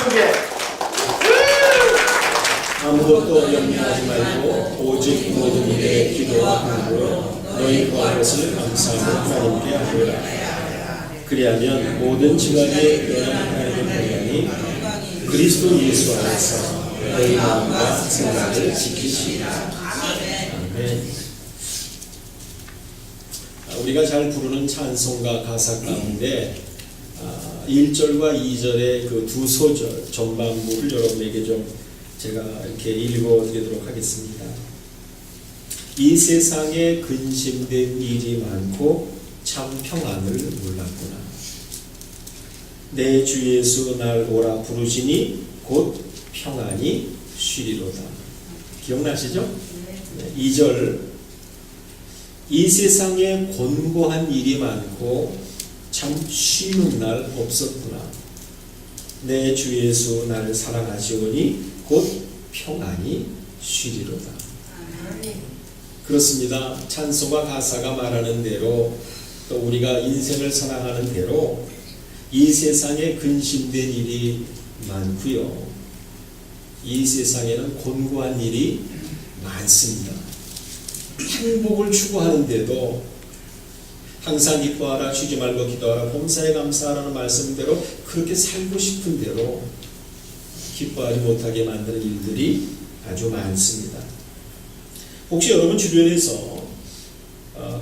크게. 아무것도 염려하지 말고 오직 모든 일에 기도와 간구로 너희 구한 것을 감사하고 하나님께 아뢰라. 그리하면 모든 지각에 너는 하나님의 평강이 그리스도 예수 안에서 너희 마음과 생각을 지키시리라. 아멘. 우리가 잘 부르는 찬송가 가사 가운데 1절과 2절의 그 두 소절 전반부를 여러분에게 좀 제가 이렇게 읽어드리도록 하겠습니다. 이 세상에 근심된 일이 많고 참 평안을 몰랐구나. 내 주 예수 날 오라 부르시니 곧 평안이 쉬리로다. 기억나시죠? 네, 2절 이 세상에 곤고한 일이 많고 참 쉬는 날 없었구나. 내 주 예수 나를 사랑하시오니 곧 평안이 쉬리로다. 그렇습니다. 찬송과 가사가 말하는 대로 또 우리가 인생을 선항하는 대로 이 세상에 근심된 일이 많고요. 이 세상에는 곤고한 일이 많습니다. 행복을 추구하는데도 항상 기뻐하라, 쉬지 말고 기도하라, 범사에 감사하라는 말씀대로 그렇게 살고 싶은 대로 기뻐하지 못하게 만드는 일들이 아주 많습니다. 혹시 여러분 주변에서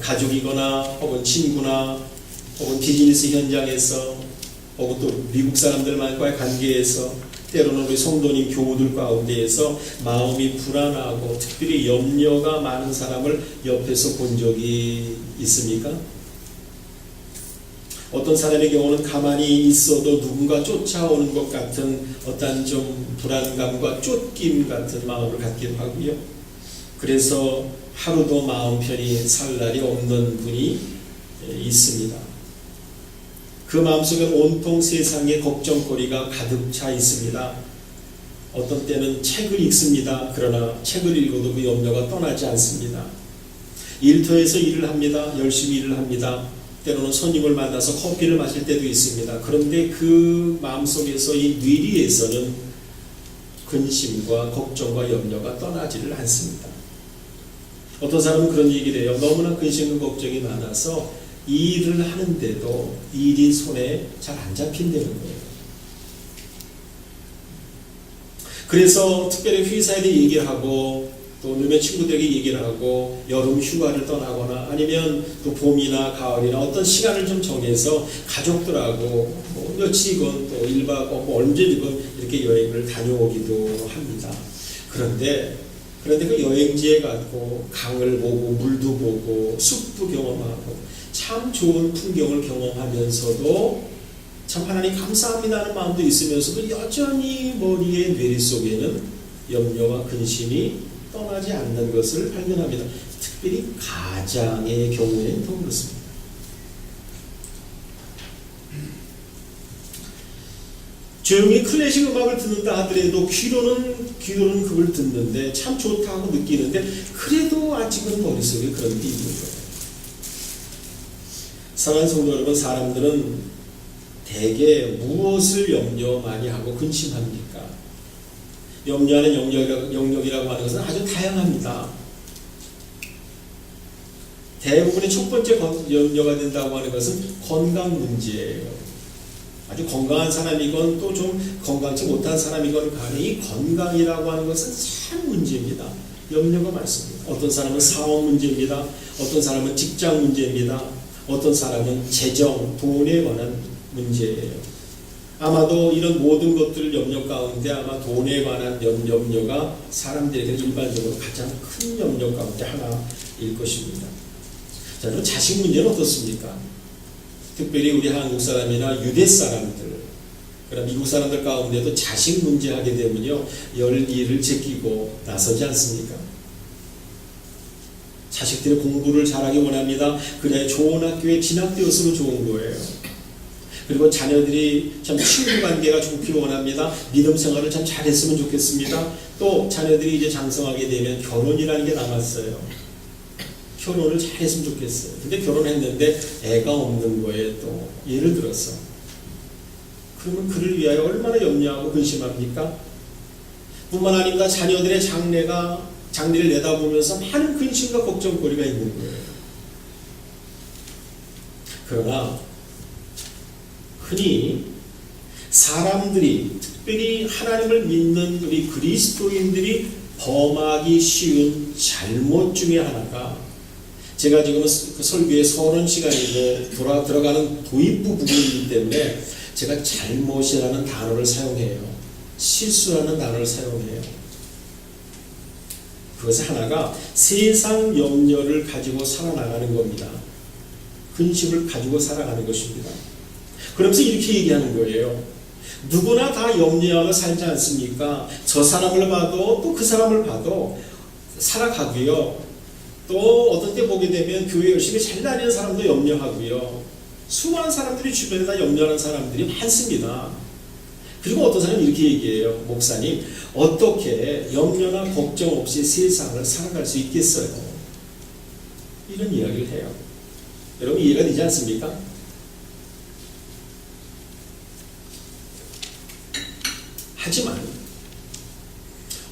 가족이거나 혹은 친구나 혹은 비즈니스 현장에서 혹은 또 미국 사람들과의 관계에서 때로는 우리 성도님 교우들 가운데에서 마음이 불안하고 특별히 염려가 많은 사람을 옆에서 본 적이 있습니까? 어떤 사람의 경우는 가만히 있어도 누군가 쫓아오는 것 같은 어떤 좀 불안감과 쫓김 같은 마음을 갖기도 하고요. 그래서 하루도 마음 편히 살 날이 없는 분이 있습니다. 그 마음속에 온통 세상의 걱정거리가 가득 차 있습니다. 어떤 때는 책을 읽습니다. 그러나 책을 읽어도 그 염려가 떠나지 않습니다. 일터에서 일을 합니다. 열심히 일을 합니다. 때로는 손님을 만나서 커피를 마실 때도 있습니다. 그런데 그 마음속에서 이 뇌리에서는 근심과 걱정과 염려가 떠나지를 않습니다. 어떤 사람은 그런 얘기를 해요. 너무나 근심과 걱정이 많아서 일을 하는데도 일이 손에 잘 안 잡힌다는 거예요. 그래서 특별히 회사에 대해 얘기를 하고 또 놈의 친구들에게 얘기를 하고 여름 휴가를 떠나거나 아니면 또 봄이나 가을이나 어떤 시간을 좀 정해서 가족들하고 뭐 며칠이건 또 1박 뭐 언제든 이렇게 여행을 다녀오기도 합니다. 그런데 그 여행지에 가고 강을 보고 물도 보고 숲도 경험하고 참 좋은 풍경을 경험하면서도 참 하나님 감사합니다 하는 마음도 있으면서도 여전히 머리의 뇌리 속에는 염려와 근심이 떠나지 않는 것을 발견합니다. 특별히 가장의 경우에는 더 그렇습니다. 조용히 클래식 음악을 듣는다 하더라도 귀로는 그걸 듣는데 참 좋다고 느끼는데 그래도 아직은 머릿속에 그런 게 있는 거예요. 사랑하는 성도 여러분, 사람들은 대개 무엇을 염려 많이 하고 근심합니까? 염려하는 영역이라고 하는 것은 아주 다양합니다. 대부분의 첫 번째 염려가 된다고 하는 것은 건강 문제예요. 아주 건강한 사람이건 또 좀 건강치 못한 사람이건 간에 이 건강이라고 하는 것은 참 문제입니다. 염려가 많습니다. 어떤 사람은 사업 문제입니다. 어떤 사람은 직장 문제입니다. 어떤 사람은 재정, 돈에 관한 문제예요. 아마도 이런 모든 것들 염려 가운데 아마 돈에 관한 염려가 사람들에게 일반적으로 가장 큰 염려 가운데 하나일 것입니다. 자, 그럼 자식 문제는 어떻습니까? 특별히 우리 한국 사람이나 유대 사람들, 그럼 미국 사람들 가운데도 자식 문제 하게 되면요, 열 일을 제끼고 나서지 않습니까? 자식들이 공부를 잘하기 원합니다. 그래 좋은 학교에 진학되었으면 좋은 거예요. 그리고 자녀들이 참 친구 관계가 좋기를 원합니다. 믿음 생활을 참 잘했으면 좋겠습니다. 또 자녀들이 이제 장성하게 되면 결혼이라는 게 남았어요. 결혼을 잘했으면 좋겠어요. 근데 결혼했는데 애가 없는 거에 또 예를 들어서 그러면 그를 위하여 얼마나 염려하고 근심합니까? 뿐만 아니라 자녀들의 장래를 내다보면서 많은 근심과 걱정거리가 있는 거예요. 그러나 흔히 사람들이, 특별히 하나님을 믿는 우리 그리스도인들이 범하기 쉬운 잘못 중에 하나가, 제가 지금 설교의 서론 시간이고 들어가는 도입부 부분이기 때문에 제가 잘못이라는 단어를 사용해요. 실수라는 단어를 사용해요. 그것의 하나가 세상 염려를 가지고 살아나가는 겁니다. 근심을 가지고 살아가는 것입니다. 그러면서 이렇게 얘기하는 거예요. 누구나 다 염려하며 살지 않습니까? 저 사람을 봐도 또 그 사람을 봐도 살아가고요. 또 어떤 때 보게 되면 교회 열심히 잘 다니는 사람도 염려하고요. 수많은 사람들이 주변에 다 염려하는 사람들이 많습니다. 그리고 어떤 사람은 이렇게 얘기해요. 목사님, 어떻게 염려나 걱정 없이 세상을 살아갈 수 있겠어요? 이런 이야기를 해요. 여러분 이해가 되지 않습니까? 하지만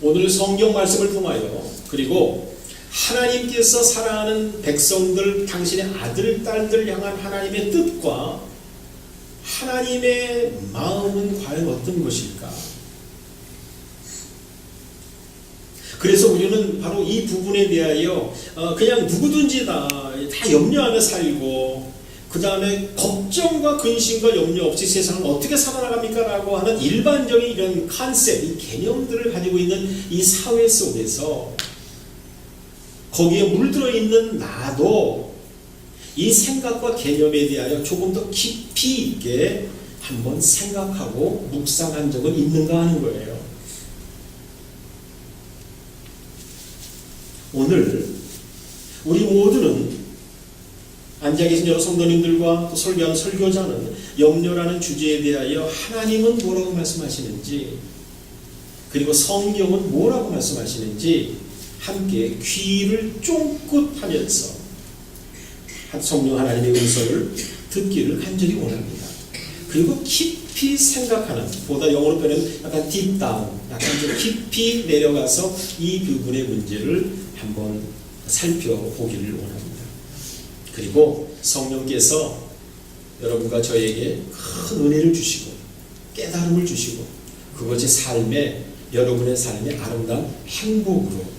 오늘 성경 말씀을 통하여, 그리고 하나님께서 사랑하는 백성들, 당신의 아들, 딸들 향한 하나님의 뜻과 하나님의 마음은 과연 어떤 것일까? 그래서 우리는 바로 이 부분에 대하여 그냥 누구든지 다 염려하며 살고, 그 다음에 걱정과 근심과 염려 없이 세상을 어떻게 살아나갑니까? 라고 하는 일반적인 이런 컨셉, 이 개념들을 가지고 있는 이 사회 속에서 거기에 물들어 있는 나도 이 생각과 개념에 대하여 조금 더 깊이 있게 한번 생각하고 묵상한 적은 있는가 하는 거예요. 오늘 우리 모두는, 앉아 계신 여러 성도님들과 또 설교하는 설교자는 염려라는 주제에 대하여 하나님은 뭐라고 말씀하시는지, 그리고 성경은 뭐라고 말씀하시는지 함께 귀를 쫑긋하면서 성령 하나님의 음성을 듣기를 간절히 원합니다. 그리고 깊이 생각하는, 보다 영어로 표현은 약간 딥다운, 약간 좀 깊이 내려가서 이 부분의 문제를 한번 살펴보기를 원합니다. 그리고 성령께서 여러분과 저에게 큰 은혜를 주시고 깨달음을 주시고, 그것이 여러분의 삶의 아름다운 행복으로,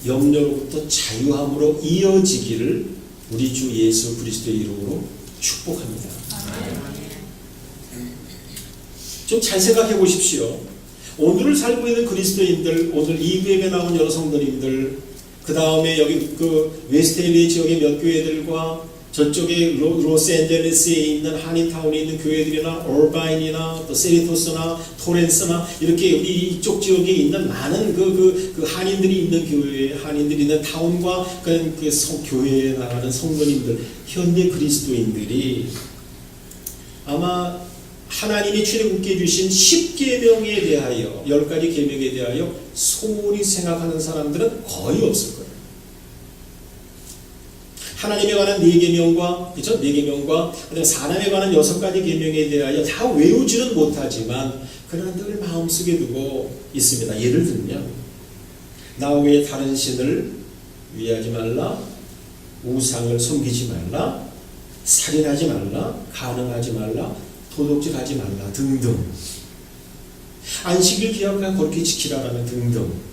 염려로부터 자유함으로 이어지기를 우리 주 예수 그리스도의 이름으로 축복합니다. 좀 잘 생각해 보십시오. 오늘을 살고 있는 그리스도인들, 오늘 이 교회에 나온 여러 성도님들, 그 다음에 여기 그 웨스트LA 지역의 몇 교회들과 저쪽에 로스앤젤레스에 있는 한인타운에 있는 교회들이나 얼바인이나 또 세리토스나 토렌스나 이렇게 우리 이쪽 지역에 있는 많은 그 한인들이 있는 교회, 한인들이 있는 타운과 그 교회에 나가는 성도님들, 현대 그리스도인들이 아마 하나님이 출애굽기에 주신 10계명에 대하여, 10가지 계명에 대하여 소홀히 생각하는 사람들은 거의 없을 거예요. 하나님에 관한 4계명과, 그죠? 4계명과 사람에 관한 6가지 계명에 대하여 다 외우지는 못하지만 그러나 늘 마음속에 두고 있습니다. 예를 들면, 나 외에 다른 신을 위하지 말라, 우상을 섬기지 말라, 살인하지 말라, 간음하지 말라, 도둑질하지 말라 등등, 안식일 기억하여 거룩히 지키라라는 등등,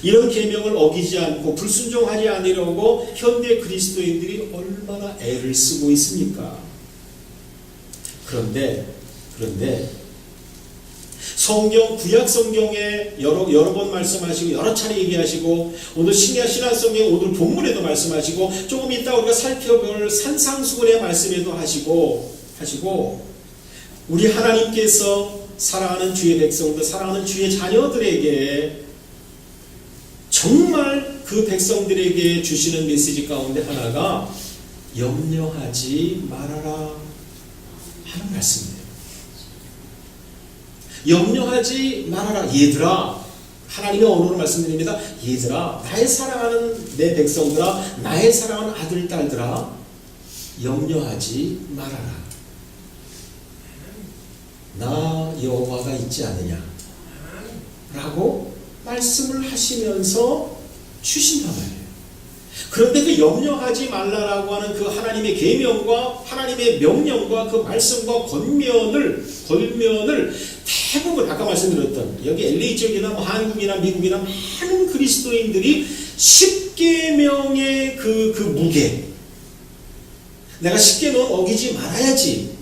이런 계명을 어기지 않고 불순종하지 않으려고 현대 그리스도인들이 얼마나 애를 쓰고 있습니까? 그런데 성경, 구약 성경에 여러 번 말씀하시고 여러 차례 얘기하시고, 오늘 신약성경 오늘 본문에도 말씀하시고, 조금 이따 우리가 살펴볼 산상수훈의 말씀에도 하시고 우리 하나님께서 사랑하는 주의 백성들, 사랑하는 주의 자녀들에게 정말 그 백성들에게 주시는 메시지 가운데 하나가 염려하지 말아라 하는 말씀이에요. 염려하지 말아라. 얘들아, 하나님의 언어로 말씀드립니다. 얘들아, 나의 사랑하는 내 백성들아, 나의 사랑하는 아들, 딸들아, 염려하지 말아라. 나 여호와가 있지 않느냐 라고 말씀을 하시면서 주신단 말이에요. 그런데 그 염려하지 말라라고 하는 그 하나님의 계명과 하나님의 명령과 그 말씀과 권면을 대부분 아까 말씀드렸던 여기 LA 지역이나 뭐 한국이나 미국이나 많은 그리스도인들이 10계명의 그 무게, 내가 10계명 어기지 말아야지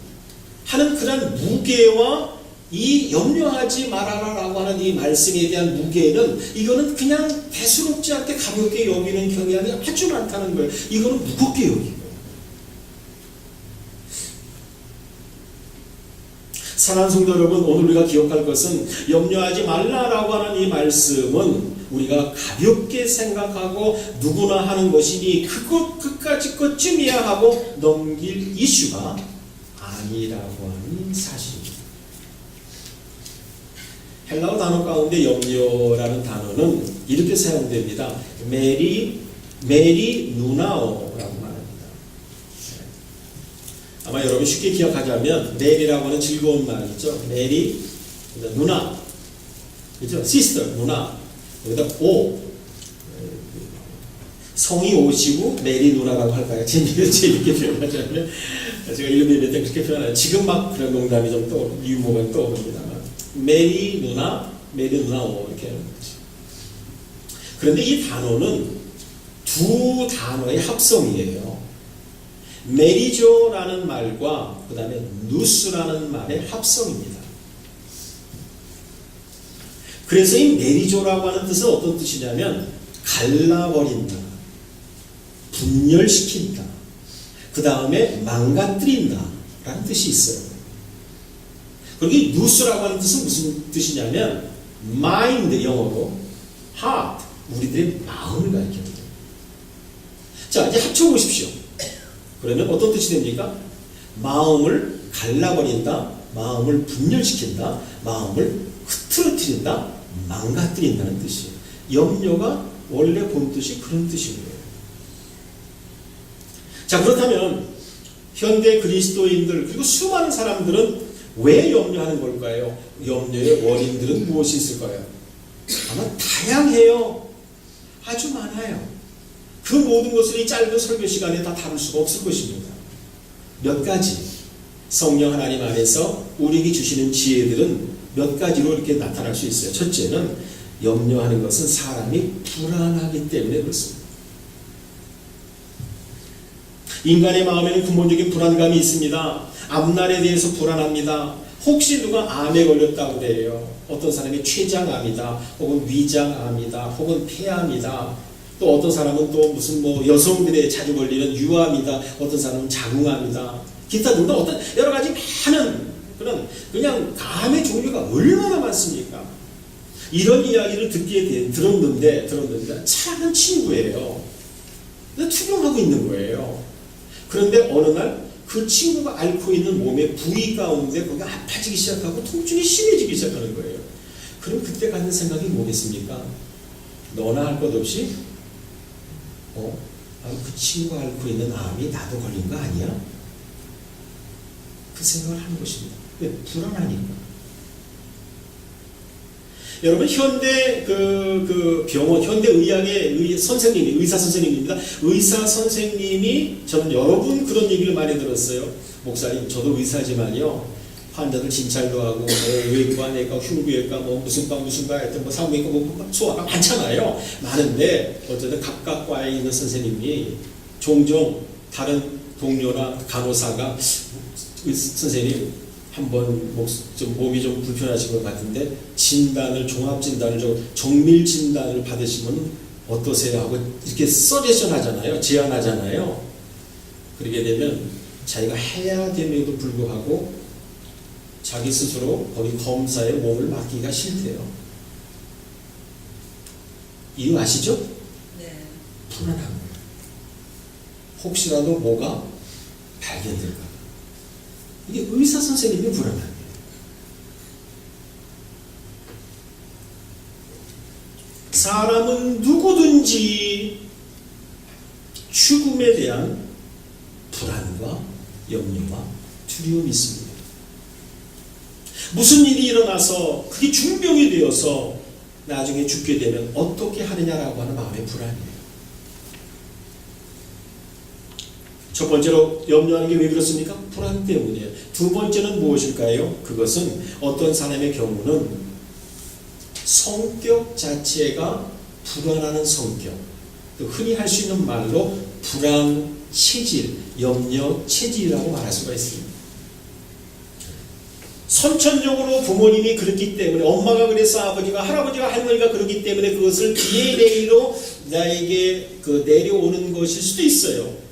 하는 그런 무게와 이 염려하지 말아라라고 하는 이 말씀에 대한 무게는 이거는 그냥 대수롭지 않게 가볍게 여기는 경향이 아주 많다는 거예요. 이거는 무겁게 여기고. 사랑하는 성도 여러분, 오늘 우리가 기억할 것은 염려하지 말라라고 하는 이 말씀은 우리가 가볍게 생각하고 누구나 하는 것이니 그까짓 것쯤이야 하고 넘길 이슈가 아니라고 하는 사실입니다. 헬라어 단어 가운데 염려라는 단어는 이렇게 사용됩니다. 메리 누나오라고 말합니다. 아마 여러분 쉽게 기억하자면 메리라고 하는 즐거운 말이죠. 메리 누나, 그죠? 시스터 누나, 여기다 오, 성이 오시고 메리 누나라고 할까요? 재밌게 표현하자면 제가 읽어드릴 때 그렇게 표현해요. 지금 막 그런 농담이 좀 유머가 떠오릅니다만 메리 누나 오 이렇게 하는 거죠. 그런데 이 단어는 두 단어의 합성이에요. 메리조라는 말과 그 다음에 누스라는 말의 합성입니다. 그래서 이 메리조라고 하는 뜻은 어떤 뜻이냐면 갈라버린다, 분열시킨다, 그 다음에 망가뜨린다 라는 뜻이 있어요. 그리고 이 누스라고 하는 뜻은 무슨 뜻이냐면 mind, 영어로 heart, 우리들의 마음을 가리킵니다. 자, 이제 합쳐보십시오. 그러면 어떤 뜻이 됩니까? 마음을 갈라버린다, 마음을 분열시킨다, 마음을 흐트러뜨린다, 망가뜨린다는 뜻이에요. 염려가 원래 본 뜻이 그런 뜻인 거예요. 자, 그렇다면 현대 그리스도인들 그리고 수많은 사람들은 왜 염려하는 걸까요? 염려의 원인들은 무엇이 있을까요? 아마 다양해요. 아주 많아요. 그 모든 것을 이 짧은 설교 시간에 다 다룰 수가 없을 것입니다. 몇 가지 성령 하나님 안에서 우리에게 주시는 지혜들은 몇 가지로 이렇게 나타날 수 있어요. 첫째는 염려하는 것은 사람이 불안하기 때문에 그렇습니다. 인간의 마음에는 근본적인 불안감이 있습니다. 앞날에 대해서 불안합니다. 혹시 누가 암에 걸렸다고 그래요. 어떤 사람이 췌장암이다, 혹은 위장암이다, 혹은 폐암이다. 또 어떤 사람은 또 무슨 뭐 여성들의 자주 걸리는 유암이다, 어떤 사람은 자궁암이다, 기타 등등 어떤 여러 가지 많은 그런 그냥 암의 종류가 얼마나 많습니까? 이런 이야기를 들었는데 사랑하는 친구예요. 투병하고 있는 거예요. 그런데 어느 날 그 친구가 앓고 있는 몸의 부위 가운데 거기가 아파지기 시작하고 통증이 심해지기 시작하는 거예요. 그럼 그때 갖는 생각이 뭐겠습니까? 너나 할 것 없이 그 친구가 앓고 있는 암이 나도 걸린 거 아니야? 그 생각을 하는 것입니다. 왜? 불안하니까. 여러분, 현대 병원, 현대 의학의 선생님이, 의사 선생님입니다. 의사 선생님이, 저는 여러 분 그런 얘기를 많이 들었어요. 목사님, 저도 의사지만요, 환자들 진찰도 하고, 외과, 내과, 흉부외과, 무슨과 하여튼 산부인과, 소아과 많잖아요. 많은데, 어쨌든 각각 과에 있는 선생님이 종종 다른 동료나 간호사가, 선생님, 한번 좀 몸이 좀 불편하신 것 같은데 종합진단을 정밀진단을 받으시면 어떠세요? 하고 이렇게 서제션 하잖아요. 제안하잖아요. 그러게 되면 자기가 해야 됨에도 불구하고 자기 스스로 거기 검사에 몸을 맡기기가 싫대요. 이유 아시죠? 네. 불안한 거예요. 혹시라도 뭐가 발견될까? 이게 의사 선생님이 불안한 거예요. 사람은 누구든지 죽음에 대한 불안과 염려와 두려움이 있습니다. 무슨 일이 일어나서 그게 중병이 되어서 나중에 죽게 되면 어떻게 하느냐라고 하는 마음의 불안이에요. 첫 번째로 염려하는 게 왜 그렇습니까? 불안 때문이에요. 두 번째는 무엇일까요? 그것은 어떤 사람의 경우는 성격 자체가 불안하는 성격, 흔히 할 수 있는 말로 불안 체질, 염려 체질이라고 말할 수가 있습니다. 선천적으로 부모님이 그렇기 때문에, 엄마가 그래서 아버지가, 할아버지가, 할머니가 그렇기 때문에 그것을 DNA로 나에게 내려오는 것일 수도 있어요.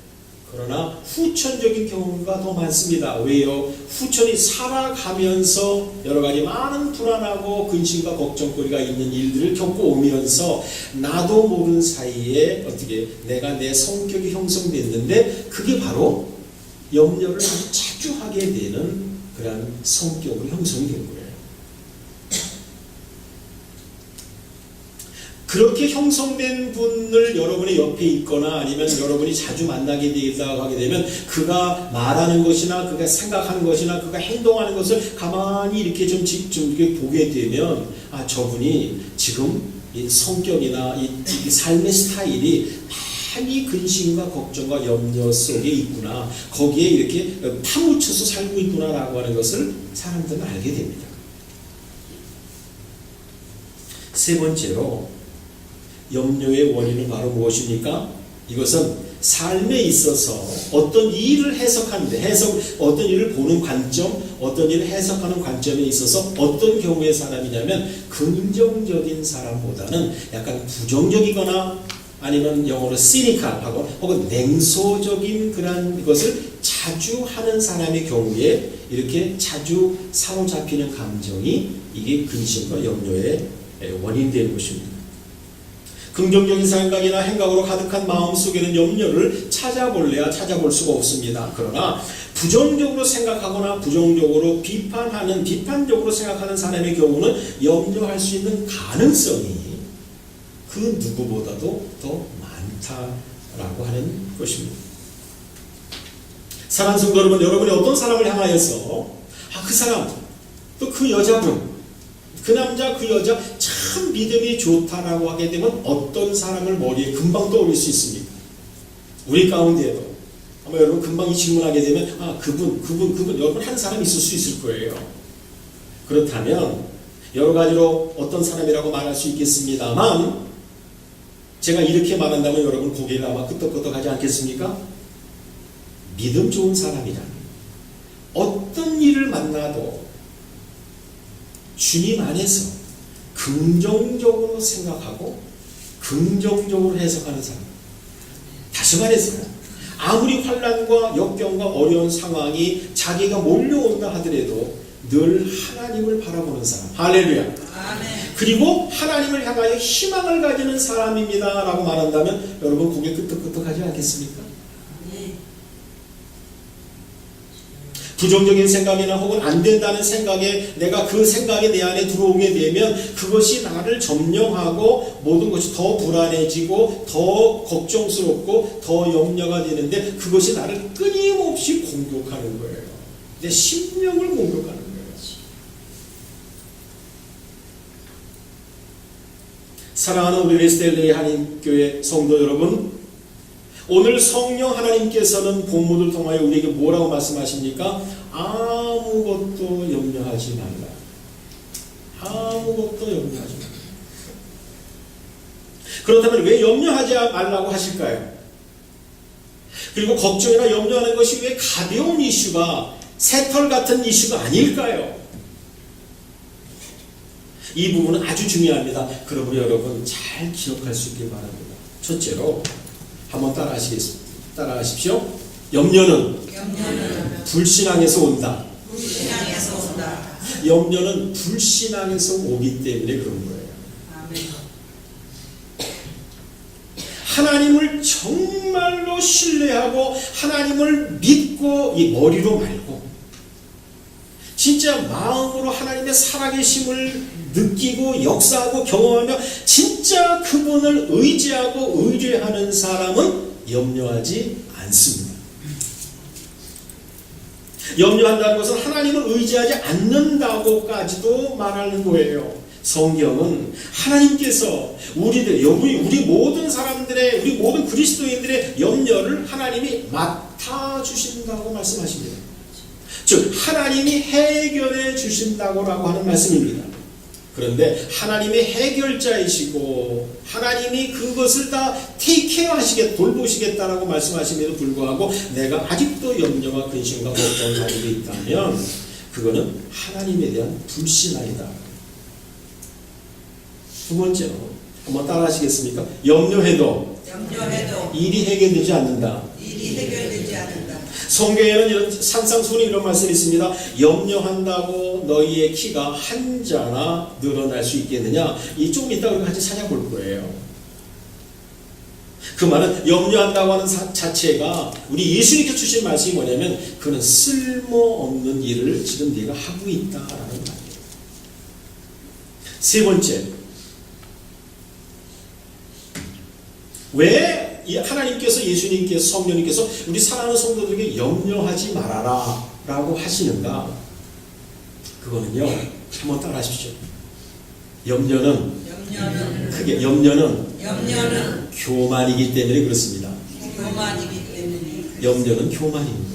그러나 후천적인 경우가 더 많습니다. 왜요? 후천이 살아가면서 여러 가지 많은 불안하고 근심과 걱정거리가 있는 일들을 겪어오면서 나도 모르는 사이에 어떻게 내가 내 성격이 형성됐는데 그게 바로 염려를 아주 자주 하게 되는 그런 성격으로 형성이 된 거예요. 그렇게 형성된 분을 여러분의 옆에 있거나 아니면 여러분이 자주 만나게 되다 하게 되면 그가 말하는 것이나 그가 생각하는 것이나 그가 행동하는 것을 가만히 이렇게 좀 이렇게 보게 되면 아, 저분이 지금 이 성격이나 이 삶의 스타일이 많이 근심과 걱정과 염려 속에 있구나, 거기에 이렇게 파묻혀서 살고 있구나라고 하는 것을 사람들은 알게 됩니다. 세 번째로 염려의 원인은 바로 무엇입니까? 이것은 삶에 있어서 어떤 일을 해석하는데, 어떤 일을 보는 관점, 어떤 일을 해석하는 관점에 있어서 어떤 경우의 사람이냐면 긍정적인 사람보다는 약간 부정적이거나 아니면 영어로 시니컬하고 혹은 냉소적인 그런 것을 자주 하는 사람의 경우에 이렇게 자주 사로잡히는 감정이 이게 근심과 염려의 원인이 되는 것입니다. 긍정적인 생각이나 행각으로 가득한 마음 속에는 염려를 찾아볼래야 찾아볼 수가 없습니다. 그러나 부정적으로 생각하거나 부정적으로 비판적으로 생각하는 사람의 경우는 염려할 수 있는 가능성이 그 누구보다도 더 많다라고 하는 것입니다. 사랑하는 성도 여러분, 여러분이 어떤 사람을 향하여서 그 사람, 또 그 여자분, 그 남자, 그 여자 참 믿음이 좋다라고 하게 되면 어떤 사람을 머리에 금방 떠올릴 수 있습니까? 우리 가운데에도 아마 여러분 금방 이 질문하게 되면 그분 여러분 한 사람 있을 수 있을 거예요. 그렇다면 여러 가지로 어떤 사람이라고 말할 수 있겠습니다만 제가 이렇게 말한다면 여러분 고개가 아마 끄덕끄덕하지 않겠습니까? 믿음 좋은 사람이라면 어떤 일을 만나도 주님 안에서 긍정적으로 생각하고 긍정적으로 해석하는 사람. 다시 말해서 아무리 환난과 역경과 어려운 상황이 자기가 몰려온다 하더라도 늘 하나님을 바라보는 사람. 할렐루야. 아멘. 그리고 하나님을 향하여 희망을 가지는 사람입니다 라고 말한다면 여러분 고개 끄덕끄덕하지 않겠습니까? 부정적인 생각이나 혹은 안 된다는 생각에 내가 그 생각이 내 안에 들어오게 되면 그것이 나를 점령하고 모든 것이 더 불안해지고 더 걱정스럽고 더 염려가 되는데 그것이 나를 끊임없이 공격하는 거예요. 내 심령을 공격하는 거예요. 사랑하는 우리 레스텔레이 하나님교회 성도 여러분, 오늘 성령 하나님께서는 본문을 통하여 우리에게 뭐라고 말씀하십니까? 아무것도 염려하지 말라. 아무것도 염려하지 말라. 그렇다면 왜 염려하지 말라고 하실까요? 그리고 걱정이나 염려하는 것이 왜 가벼운 이슈가, 새털 같은 이슈가 아닐까요? 이 부분은 아주 중요합니다. 그러므로 여러분 잘 기억할 수 있길 바랍니다. 첫째로 한번 따라하십시오. 염려는 불신앙에서 온다. 염려는 불신앙에서 오기 때문에 그런 거예요. 아멘. 하나님을 정말로 신뢰하고 하나님을 믿고 이 머리로 말고 진짜 마음으로 하나님의 살아계심을 느끼고 역사하고 경험하며 진짜 그분을 의지하고 의뢰하는 사람은 염려하지 않습니다. 염려한다는 것은 하나님을 의지하지 않는다고까지도 말하는 거예요. 성경은 하나님께서 우리 모든 사람들의, 우리 모든 그리스도인들의 염려를 하나님이 맡아주신다고 말씀하십니다. 즉 하나님이 해결해 주신다고 하는 말씀입니다. 그런데 하나님이 해결자이시고 하나님이 그것을 다 테이크케어 돌보시겠다라고 말씀하심에도 불구하고 내가 아직도 염려와 근심과 걱정을 가지고 있다면 그거는 하나님에 대한 불신앙이다. 두 번째로 한번 따라 하시겠습니까? 염려해도 일이 해결되지 않는다. 성경에는 이런 산상수훈 이런 말씀이 있습니다. 염려한다고 너희의 키가 한 자나 늘어날 수 있겠느냐? 이 좀 이따 우리가 같이 찾아볼 거예요. 그 말은 염려한다고 하는 자체가 우리 예수님께서 주신 말씀이 뭐냐면 그는 쓸모없는 일을 지금 네가 하고 있다라는 말이에요. 세 번째, 왜 하나님께서 예수님께서 성령님께서 우리 사랑하는 성도들에게 염려하지 말아라 라고 하시는가? 그거는요, 한번 따라 하십시오. 염려는 교만이기 때문에 그렇습니다. 염려는 교만입니다.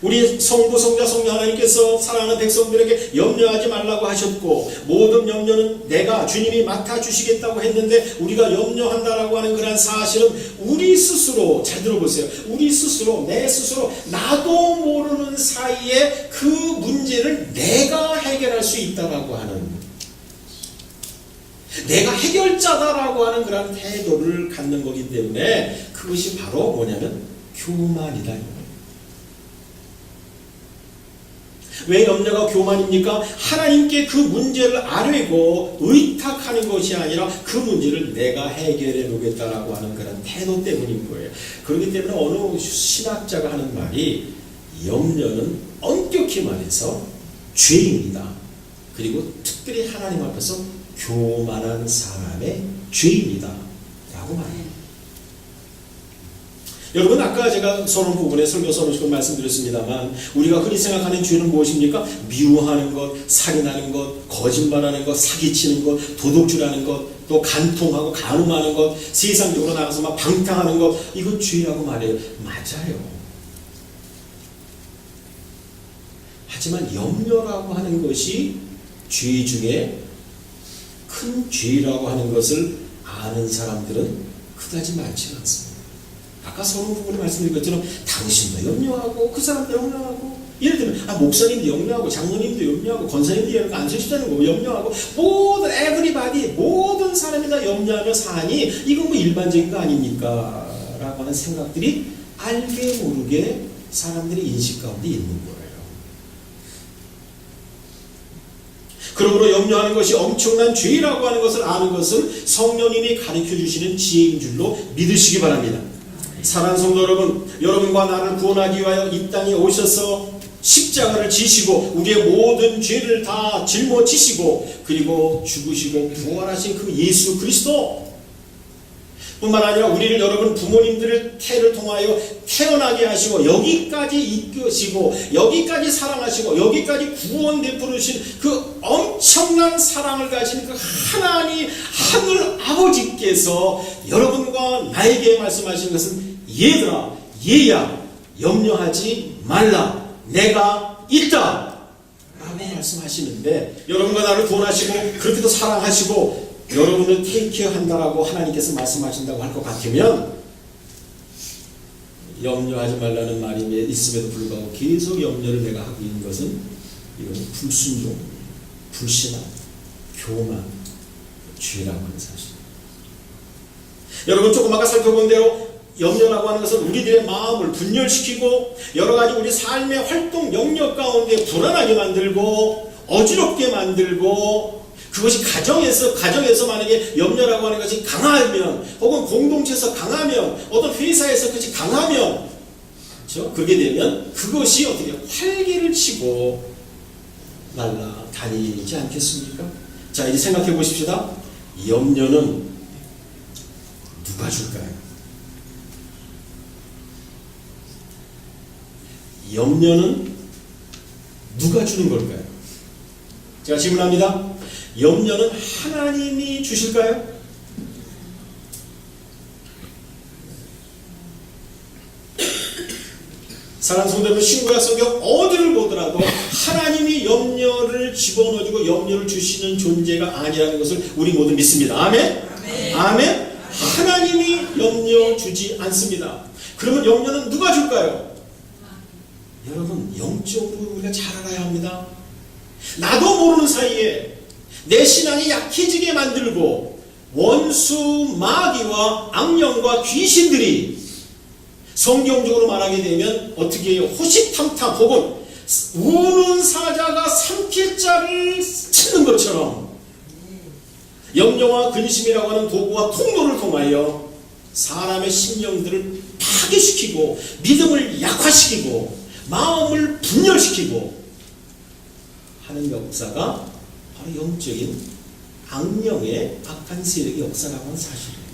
우리 성부, 성자, 성령 하나님께서 사랑하는 백성들에게 염려하지 말라고 하셨고 모든 염려는 내가 주님이 맡아주시겠다고 했는데 우리가 염려한다라고 하는 그런 사실은 우리 스스로, 잘 들어보세요. 우리 스스로, 내 스스로 나도 모르는 사이에 그 문제를 내가 해결할 수 있다라고 하는, 내가 해결자다라고 하는 그런 태도를 갖는 거기 때문에 그것이 바로 뭐냐면 교만이다. 왜 염려가 교만입니까? 하나님께 그 문제를 아뢰고 의탁하는 것이 아니라 그 문제를 내가 해결해 놓겠다라고 하는 그런 태도 때문인 거예요. 그렇기 때문에 어느 신학자가 하는 말이 염려는 엄격히 말해서 죄입니다. 그리고 특별히 하나님 앞에서 교만한 사람의 죄입니다. 라고 말해요. 여러분, 아까 제가 서론 부분에 설교 서론식으로 말씀드렸습니다만 우리가 흔히 생각하는 죄는 무엇입니까? 미워하는 것, 살인하는 것, 거짓말하는 것, 사기치는 것, 도둑질하는 것, 또 간통하고 간음하는 것, 세상적으로 나가서 막 방탕하는 것, 이거 죄라고 말해요. 맞아요. 하지만 염려라고 하는 것이 죄 중에 큰 죄라고 하는 것을 아는 사람들은 그다지 많지는 않습니다. 아까 서론 부분에 말씀드린 것처럼 당신도 염려하고 그 사람도 염려하고, 예를 들면 목사님도 염려하고 장로님도 염려하고 권사님도 안수시자는 거 염려하고 모든 everybody, 모든 사람이 다 염려하며 사니 이건 뭐 일반적인 거 아닙니까? 라고 하는 생각들이 알게 모르게 사람들의 인식 가운데 있는 거예요. 그러므로 염려하는 것이 엄청난 죄라고 하는 것을 아는 것은 성령님이 가르쳐 주시는 지혜인 줄로 믿으시기 바랍니다. 사랑하는 성도 여러분, 여러분과 나를 구원하기 위하여 이 땅에 오셔서 십자가를 지시고 우리의 모든 죄를 다 짊어지시고 그리고 죽으시고 부활하신 그 예수 그리스도 뿐만 아니라 우리를, 여러분 부모님들을 태를 통하여 태어나게 하시고 여기까지 이끄시고 여기까지 사랑하시고 여기까지 구원 베풀으신 그 엄청난 사랑을 가진 그 하나님 하늘 아버지께서 여러분과 나에게 말씀하신 것은 얘들아, 얘야, 염려하지 말라, 내가 있다 라고 말씀하시는데, 여러분과 나를 구원하시고 그렇게도 사랑하시고 여러분을 테이크케어 한다라고 하나님께서 말씀하신다고 할 것 같으면 염려하지 말라는 말이 있음에도 불구하고 계속 염려를 내가 하고 있는 것은 이건 불순종, 불신앙, 교만, 죄라고 하는 사실. 여러분, 조금 아까 살펴본 대로 염려라고 하는 것은 우리들의 마음을 분열시키고 여러가지 우리 삶의 활동 영역 가운데 불안하게 만들고 어지럽게 만들고, 그것이 가정에서 만약에 염려라고 하는 것이 강하면, 혹은 공동체에서 강하면, 어떤 회사에서 그것이 강하면, 그렇죠? 그렇게 되면 그것이 어떻게 활기를 치고 날아다니지 않겠습니까? 자, 이제 생각해 보십시다. 염려는 누가 줄까요? 염려는 누가 주는 걸까요? 제가 질문합니다. 염려는 하나님이 주실까요? 사랑하는 성도 여러분, 신구약 성경 어디를 보더라도 하나님이 염려를 집어넣어주고 염려를 주시는 존재가 아니라는 것을 우리 모두 믿습니다. 아멘? 아멘? 아멘? 하나님이 염려 주지 않습니다. 그러면 염려는 누가 줄까요? 여러분, 영적으로 우리가 잘 알아야 합니다. 나도 모르는 사이에 내 신앙이 약해지게 만들고 원수, 마귀와 악령과 귀신들이 성경적으로 말하게 되면 어떻게 해요? 호시탐탐 혹은 우는 사자가 삼킬자를 치는 것처럼 염려와 근심이라고 하는 도구와 통로를 통하여 사람의 심령들을 파괴시키고 믿음을 약화시키고 마음을 분열시키고 하는 역사가 바로 영적인 악령의 악한 세력의 역사라고 하는 사실이에요.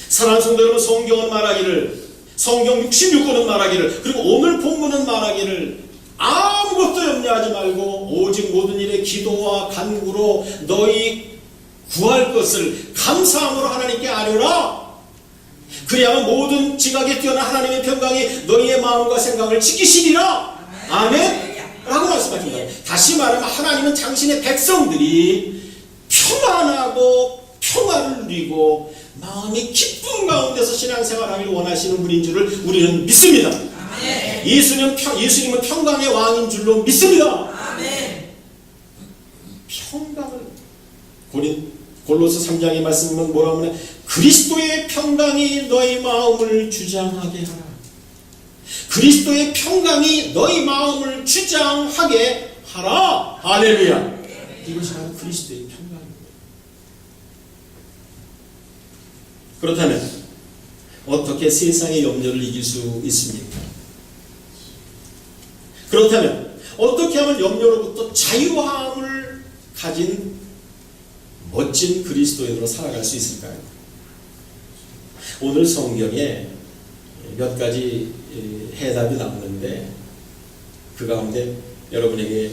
사랑하는 성도 여러분, 성경은 말하기를, 성경 66권은 말하기를, 그리고 오늘 본문은 말하기를 아무것도 염려하지 말고 오직 모든 일에 기도와 간구로 너희 구할 것을 감사함으로 하나님께 아뢰라. 그리하면 모든 지각에 뛰어난 하나님의 평강이 너희의 마음과 생각을 지키시리라. 아멘? 라고 말씀하십니다. 다시 말하면 하나님은 당신의 백성들이 평안하고 평안을 누리고 마음이 기쁨 가운데서 신앙생활하기를 원하시는 분인 줄을 우리는 믿습니다. 아멘. 예수님은 평강의 왕인 줄로 믿습니다. 아멘. 평강을 골로새 3장의 말씀은 뭐라고 하면 그리스도의 평강이 너희 마음을 주장하게 하라. 그리스도의 평강이 너희 마음을 주장하게 하라. 할렐루야. 이것이 바로 그리스도의 평강입니다. 그렇다면 어떻게 세상의 염려를 이길 수 있습니까? 그렇다면 어떻게 하면 염려로부터 자유함을 가진 멋진 그리스도인으로 살아갈 수 있을까요? 오늘 성경에 몇 가지 해답이 나오는데 그 가운데 여러분에게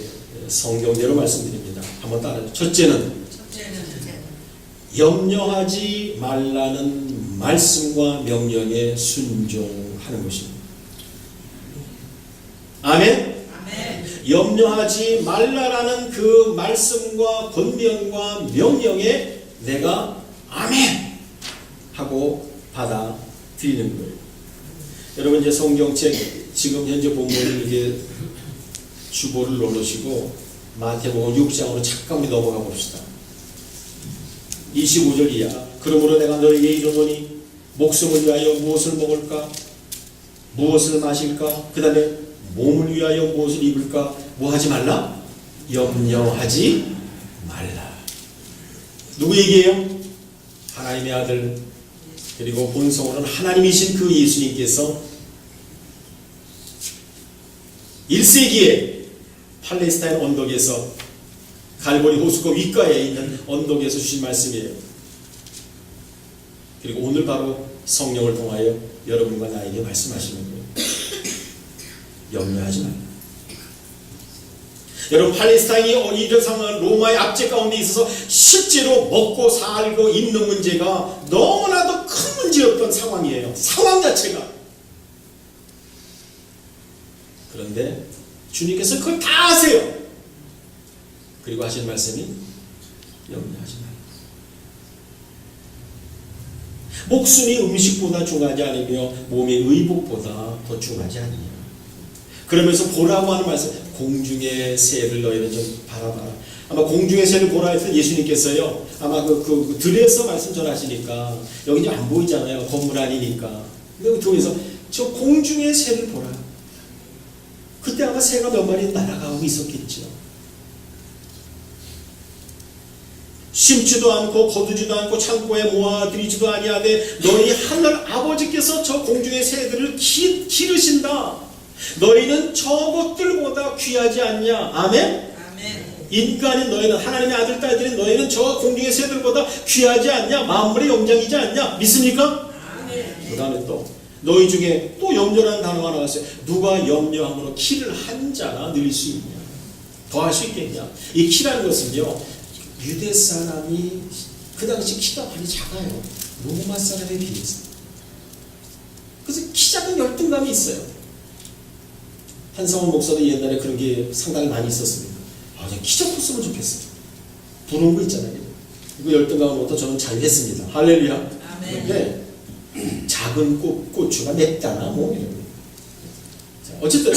성경대로 말씀드립니다. 한번 따라해주세요. 첫째는 염려하지 말라는 말씀과 명령에 순종하는 것입니다. 아멘? 아멘. 염려하지 말라라는 그 말씀과 권면과 명령에 내가 아멘 하고 받아들이는 거예요. 여러분, 이제 성경책 지금 현재 본문을 이렇게 주보를 놓으시고 마태복음 6장으로 잠깐 넘어가 봅시다. 25절 이하. 그러므로 내가 너에게 이르노니 목숨을 위하여 무엇을 먹을까? 무엇을 마실까? 그 다음에 몸을 위하여 무엇을 입을까? 뭐 하지 말라? 염려하지 말라. 누구 얘기예요? 하나님의 아들 그리고 본성으로는 하나님이신 그 예수님께서 1세기에 팔레스타인 언덕에서 갈보리 호수湖윗가에 있는 언덕에서 주신 말씀이에요. 그리고 오늘 바로 성령을 통하여 여러분과 나에게 말씀하시는 거예요. 염려하지 말라. 여러분, 팔레스타인이 이런 상황은 로마의 압제 가운데 있어서 실제로 먹고 살고 입는 문제가 너무나도 큰 문제였던 상황이에요. 상황 자체가. 그런데 주님께서 그걸 다 아세요. 그리고 하신 말씀이 염려하지 말라. 목숨이 음식보다 중요하지 않으며 몸의 의복보다 더 중요하지 않느냐. 그러면서 보라고 하는 말씀, 공중의 새를 너희는 좀 바라봐라. 아마 공중의 새를 보라 해서 예수님께서요, 아마 그 들에서 말씀 전하시니까 여기 안 보이잖아요. 건물 안이니까. 근데 교회에서 저 공중의 새를 보라. 그때 아마 새가 몇 마리 날아가고 있었겠죠. 심지도 않고 거두지도 않고 창고에 모아들이지도 아니하되 너희 하늘 아버지께서 저 공중의 새들을 기르신다. 너희는 저것들보다 귀하지 않냐. 아멘? 아멘. 인간인 너희는, 하나님의 아들 딸들인 너희는 저 공중의 새들보다 귀하지 않냐. 만물의 영장이지 않냐. 믿습니까? 아멘. 그 다음에 또 너희 중에 또 염려라는 단어가 나왔어요. 누가 염려함으로 키를 한 자나 늘릴 수 있냐, 더할 수 있겠냐. 이 키라는 것은요, 유대 사람이 그 당시 키가 많이 작아요, 로마 사람에 비해서. 그래서 키 작은 열등감이 있어요. 한성원 목사도 옛날에 그런 게 상당히 많이 있었습니다. 키 좀 컸으면 좋겠어요. 부러운 거 있잖아요. 그 열등감으로부터 저는 자유했습니다. 할렐루야. 그런데 작은 고추가 맵다나 뭐 이런 거. 어쨌든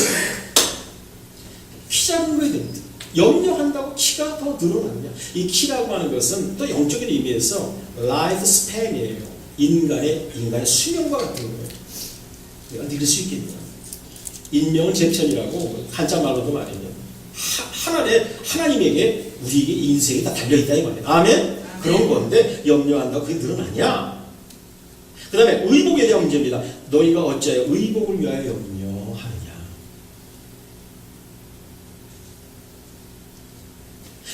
키 작은 거에 됩니다. 염려한다고 키가 더 늘어났냐. 이 키라고 하는 것은 또 영적인 의미에서 라이프 스팬이에요. 인간의 수명과 같은 거예요. 내가 늙을 수 있겠냐. 인명은 제 편이라고 한자말로도 말이에요. 하나님에게 우리에게 인생이 다 달려있다 이 말이에요. 아멘? 그런 건데 염려한다고 그게 늘어나냐? 그 다음에 의복에 대한 문제입니다. 너희가 어찌하여 의복을 위하여 염려하느냐.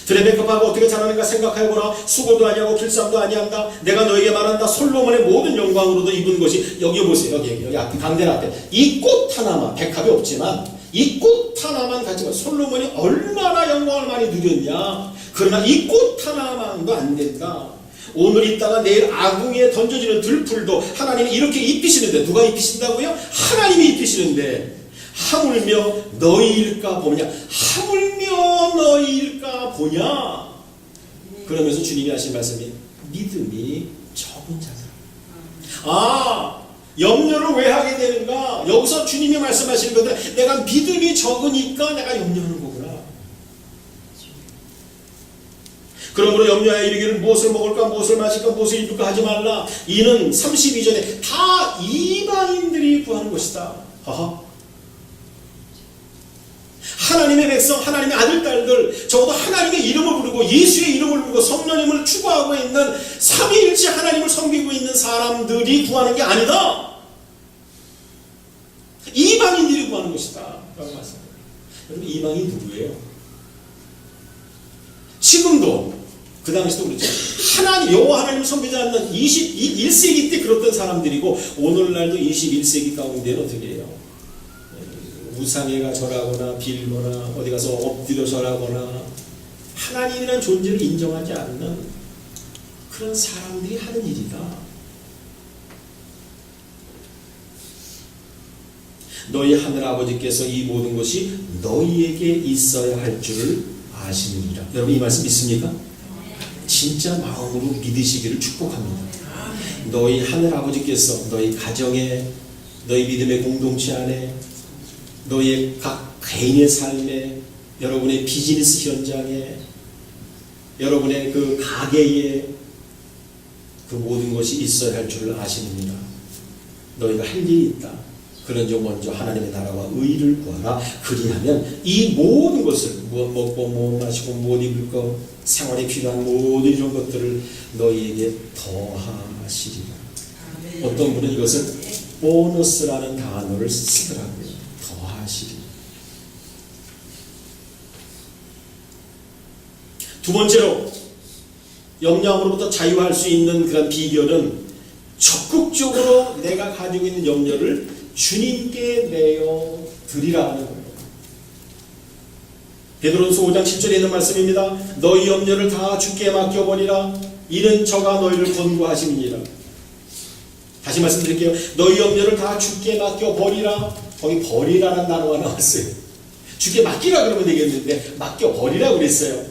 들의 백합화가 어떻게 자라는가 생각하여보라. 수고도 아니하고 길쌈도 아니한다. 내가 너에게 말한다. 솔로몬의 모든 영광으로도 입은 것이, 여기 보세요. 여기 앞에 강대 앞에 이 꽃 하나만, 백합이 없지만 이 꽃 하나만 가지고 솔로몬이 얼마나 영광을 많이 누렸냐. 그러나 이 꽃 하나만도 안 된다. 오늘 있다가 내일 아궁이에 던져지는 들풀도 하나님이 이렇게 입히시는데, 누가 입히신다고요? 하나님이 입히시는데 하물며 너희일까 보냐. 하물며 너희일까 보냐. 그러면서 주님이 하신 말씀이 믿음이 적은 자들. 염려를 왜 하게 되는가? 여기서 주님이 말씀하시는 것은 내가 믿음이 적으니까 내가 염려하는 거구나. 그러므로 염려하여 이르기를 무엇을 먹을까, 무엇을 마실까, 무엇을 입을까 하지 말라. 이는 32절에 다 이방인들이 구하는 것이다. 하나님의 백성, 하나님의 아들, 딸들, 적어도 하나님의 이름을 부르고 예수의 이름을 부르고 성령님을 추구하고 있는 삼위일체 하나님을 섬기고 있는 사람들이 구하는 게 아니다. 이방인들이 구하는 것이다 라고 말씀합니다. 여러분, 이방인 누구예요? 지금도 그 당시도 그렇죠. 하나님, 여호와 하나님을 섬기지 않는 21세기 때 그랬던 사람들이고, 오늘날도 21세기 가운데는 어떻게 해요? 우상에가 절하거나 빌거나 어디 가서 엎드려 절하거나 하나님이라는 존재를 인정하지 않는 그런 사람들이 하는 일이다. 너희 하늘 아버지께서 이 모든 것이 너희에게 있어야 할 줄을 아시느니라. 여러분, 이 말씀 믿습니까? 진짜 마음으로 믿으시기를 축복합니다. 너희 하늘 아버지께서 너희 가정에, 너희 믿음의 공동체 안에, 너희의 각 개인의 삶에, 여러분의 비즈니스 현장에, 여러분의 그 가게에 그 모든 것이 있어야 할 줄을 아시느니라. 너희가 할 일이 있다. 그런즉 먼저 하나님의 나라와 의를 구하라. 그리하면 이 모든 것을, 무엇 먹고 무엇 마시고 무엇 입을 것, 생활에 필요한 모든 이런 것들을 너희에게 더하시리라. 어떤 분은 이것을 보너스라는 단어를 쓰더라고요. 더하시리라. 두 번째로 염려함으로부터 자유할 수 있는 그런 비결은 적극적으로 내가 가지고 있는 염려를 주님께 내어 드리라 하는 거예요. 베드로전서 5장 7절에 있는 말씀입니다. 너희 염려를 다 주께 맡겨버리라. 이는 저가 너희를 권고하심이니라. 다시 말씀드릴게요. 너희 염려를 다 주께 맡겨버리라. 거기 버리라는 단어가 나왔어요. 주께 맡기라 그러면 되겠는데 맡겨버리라 그랬어요.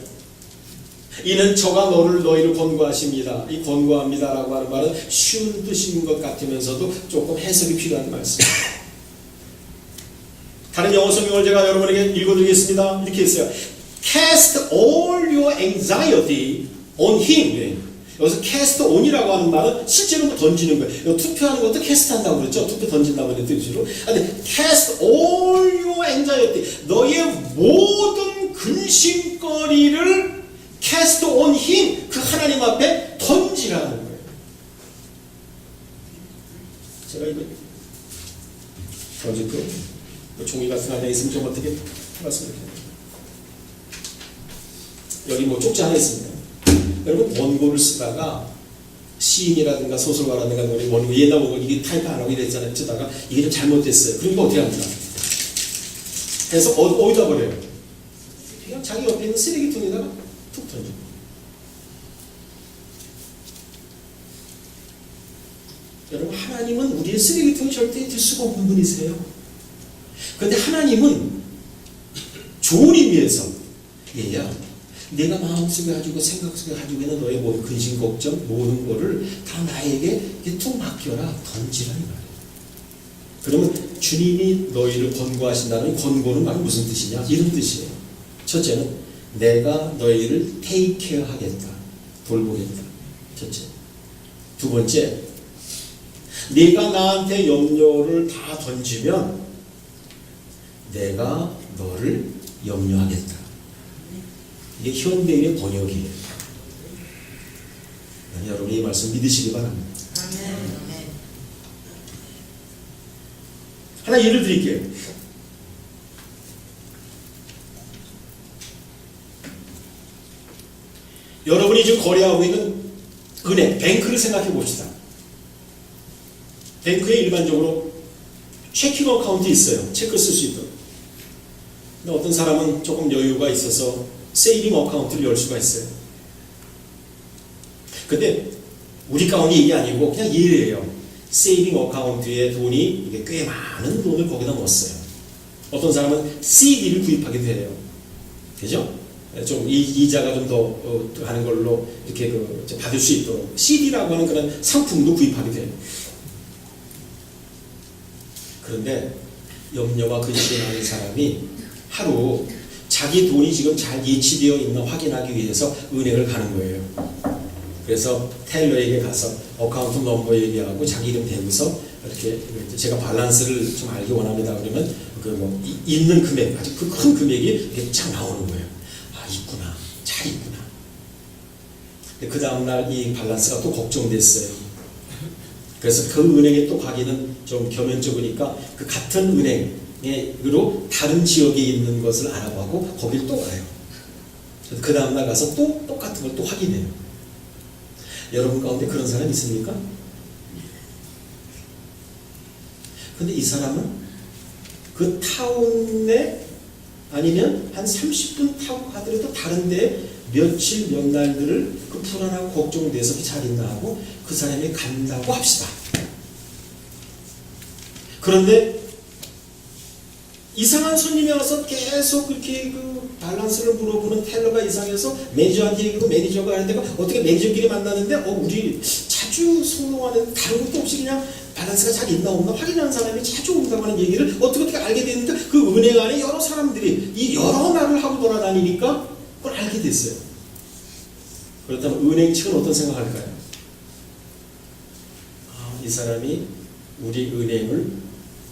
이는 저가 너희를 권고하십니다. 이 권고합니다라고 하는 말은 쉬운 뜻인 것 같으면서도 조금 해석이 필요한 말씀. 다른 영어 성경을 제가 여러분에게 읽어드리겠습니다. 이렇게 했어요. Cast all your anxiety on him. 여기서 cast on이라고 하는 말은 실제로 뭐 던지는 거예요. 투표하는 것도 cast 한다고 그랬죠. 투표 던진다고 하는 뜻으로. 근데 cast all your anxiety, 너의 모든 근심거리를 cast on him, 그 하나님 앞에 던지라는 거예요. 제가 이거 던질게요. 종이 같은 거 하나 있으면 좀 어떻게 해봤습니까? 여기 뭐 쪽지 하나 있습니다. 여러분, 원고를 쓰다가 시인이라든가 소설가라든가 원고 옛날 원고 이게 타이프 안 하고 이랬잖아요. 쓰다가 이게 좀 잘못됐어요. 그러니까 어떻게 합니까? 그래서 어디다 버려요? 그냥 자기 옆에 있는 쓰레기통에다가 툭 던져. 여러분, 하나님은 우리의 쓰레기통이 절대 될 수가 없는 분이세요. 그런데 하나님은 좋은 의미에서 얘야, 내가 마음속에 가지고 생각 속에 가지고 있는 너의 모든 근심 걱정 모든 거를 다 나에게 툭 맡겨라, 던지라 이 말이에요. 그러면 주님이 너희를 권고하신다는 권고는 막 무슨 뜻이냐? 이런 뜻이에요. 첫째는 내가 너희를 take care 하겠다, 돌보겠다. 첫째. 두 번째, 네가 나한테 염려를 다 던지면 내가 너를 염려하겠다. 이게 현대인의 번역이에요. 여러분 이 말씀 믿으시기 바랍니다. 하나 예를 드릴게요. 여러분이 지금 거래하고 있는 은행, 뱅크를 생각해 봅시다. 뱅크에 일반적으로 체킹 어카운트 있어요. 체크 쓸 수 있도록. 근데 어떤 사람은 조금 여유가 있어서 세이빙 어카운트를 열 수가 있어요. 근데 우리 가운데 이게 아니고 그냥 예예요. 세이빙 어카운트에 돈이 이게 꽤 많은 돈을 거기다 넣었어요. 어떤 사람은 CD를 구입하게 돼요. 되죠? 좀 이자가 좀 더 하는 걸로 이렇게 받을 수 있도록 CD라고 하는 그런 상품도 구입하게 돼요. 그런데 염려와 근심하는 사람이 하루 자기 돈이 지금 잘 예치되어 있나 확인하기 위해서 은행을 가는 거예요. 그래서 텔러에게 가서 어카운트 넘버 얘기하고 자기 이름 대고서 이렇게 제가 밸런스를 좀 알기 원합니다. 그러면 있는 금액, 아주 그 큰 금액이 이렇게 쫙 나오는 거예요. 아, 있구나. 잘 있구나. 근데 그 다음날 이 밸런스가 또 걱정됐어요. 그래서 그 은행에 또 가기는 좀 겸연쩍으니까 그 같은 은행으로 다른 지역에 있는 것을 알아보고 거길 또 가요. 그 다음날 가서 또 똑같은 걸 또 확인해요. 여러분 가운데 그런 사람 있습니까? 근데 이 사람은 그 타운에 아니면 한 30분 타고 가더라도 다른 데에 며칠 몇 날들을 그 불안하고 걱정돼서 잘 있나 하고 그 사람이 간다고 합시다. 그런데 이상한 손님이 와서 계속 그렇게 그 밸런스를 물어보는 텔러가 이상해서 매니저한테 얘기하고 매니저가 하는데가 어떻게 매니저끼리 만나는데 우리 자주 성공하는 다른 것도 없이 그냥 밸런스가 잘 있나 없나 확인하는 사람이 자주 온다고 하는 얘기를 어떻게 알게 됐는데 그 은행 안에 여러 사람들이 이 여러 말을 하고 돌아다니니까 그걸 알게 됐어요. 그렇다면 은행 측은 어떤 생각할까요? 이 사람이 우리 은행을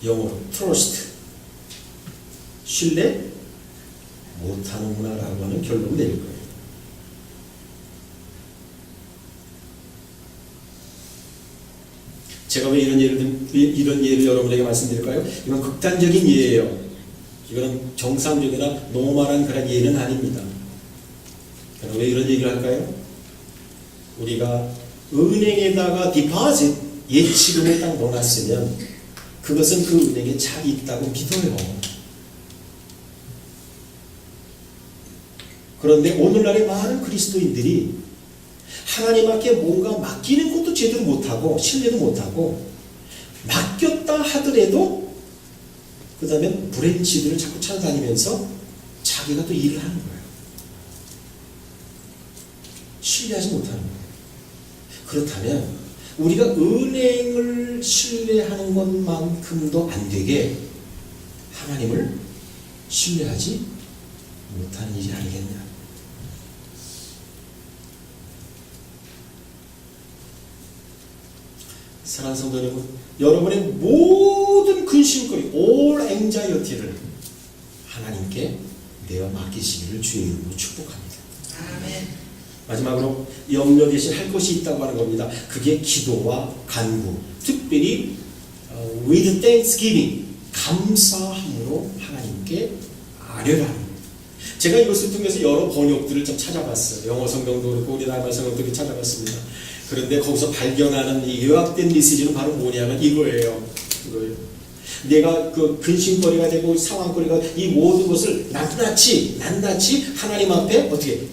영어로 trust 신뢰 못하는구나 라고 하는 결론을 내릴 거예요. 제가 왜 이런 예를 여러분에게 말씀드릴까요? 이건 극단적인 예예요. 이거는 정상적이나 노멀한 그런 예는 아닙니다. 왜 이런 얘기를 할까요? 우리가 은행에다가 디파짓 예치금을 딱 넣어놨으면 그것은 그 은행에 잘 있다고 믿어요. 그런데 오늘날의 많은 그리스도인들이 하나님께 뭔가 맡기는 것도 제대로 못하고 신뢰도 못하고 맡겼다 하더라도 그 다음에 브랜치들을 자꾸 찾아다니면서 자기가 또 일을 하는 거예요. 신뢰하지 못하는 거예요. 그렇다면 우리가 은행을 신뢰하는 것만큼도 안 되게 하나님을 신뢰하지 못하는 일이 아니겠냐. 사랑하는 성도 여러분, 여러분의 모든 근심거리, all anxiety를 하나님께 내어 맡기시기를 주의 이름으로 축복합니다. 아멘. 마지막으로 염려 대신 할 것이 있다고 하는 겁니다. 그게 기도와 간구, 특별히 with thanksgiving, 감사함으로 하나님께 아뢰라는 겁니다. 제가 이것을 통해서 여러 번역들을 좀 찾아봤어요. 영어 성경도 그렇고 우리나라 성경도 찾아봤습니다. 그런데 거기서 발견하는 이 요약된 메시지는 바로 뭐냐면 이거예요. 내가 그 근심거리가 되고 상황거리가 이 모든 것을 낱낱이 하나님 앞에 어떻게 다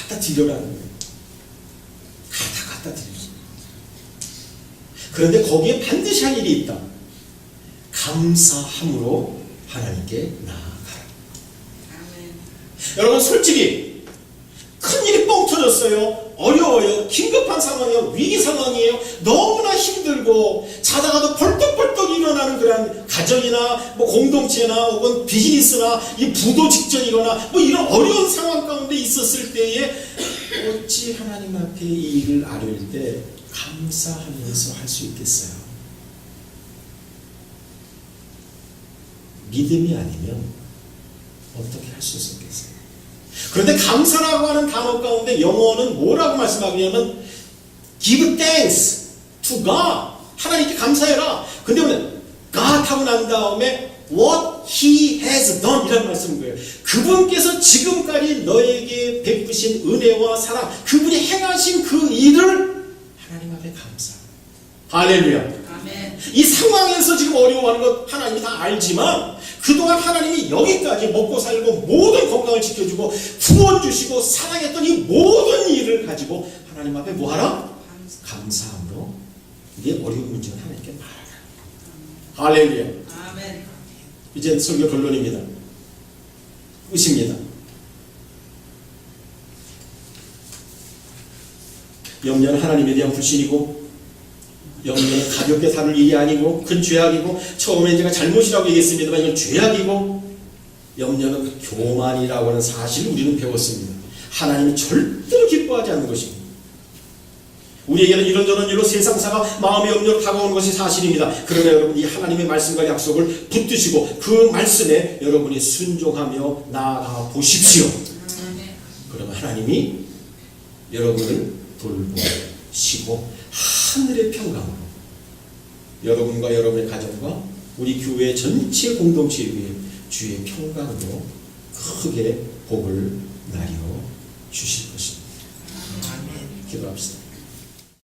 갖다 드려라는 거예요. 다 갖다 드리지. 그런데 거기에 반드시 할 일이 있다. 감사함으로 하나님께 나아가라. 아멘. 여러분 솔직히 큰일이 뻥 터졌어요. 어려워요. 긴급한 상황이에요. 위기 상황이에요. 너무나 힘들고 자다가도 벌떡벌떡 일어나는 그런 가정이나 뭐 공동체나 혹은 비즈니스나 이 부도 직전이거나 뭐 이런 어려운 상황 가운데 있었을 때에 어찌 하나님 앞에 이 일을 아뢰일 때 감사하면서 할 수 있겠어요? 믿음이 아니면 어떻게 할 수 있었겠어요? 그런데 감사라고 하는 단어 가운데 영어는 뭐라고 말씀하냐면 give thanks to God. 하나님께 감사해라. 근데 오늘 God 하고 난 다음에 what He has done 이라는 말씀인 거예요. 그분께서 지금까지 너에게 베푸신 은혜와 사랑, 그분이 행하신 그 일을 하나님 앞에 감사. 할렐루야. 아멘. 이 상황에서 지금 어려워하는 것 하나님이 다 알지만 그동안 하나님이 여기까지 먹고 살고 모든 건강을 지켜주고 구원 주시고 사랑했던 이 모든 일을 가지고 하나님 앞에 뭐하라? 감사함으로 네 어려운 문제는 하나님께 말하라. 할렐루야. 아멘. 이제 설교 결론입니다. 끝입니다. 염려는 하나님에 대한 불신이고 염려는 가볍게 다룰 일이 아니고 큰 죄악이고, 처음에 제가 잘못이라고 얘기했습니다만 이건 죄악이고, 염려는 교만이라고 하는 사실을 우리는 배웠습니다. 하나님이 절대로 기뻐하지 않는 것입니다. 우리에게는 이런저런 일로 세상사가 마음의 염려로 다가오는 것이 사실입니다. 그러나 여러분 이 하나님의 말씀과 약속을 붙드시고 그 말씀에 여러분이 순종하며 나아가 보십시오. 그러면 하나님이 여러분을 돌보시고 하늘의 평강으로 여러분과 여러분의 가정과 우리 교회 전체 공동체 위에 주의 평강으로 크게 복을 나려 주실 것입니다. 기도합시다.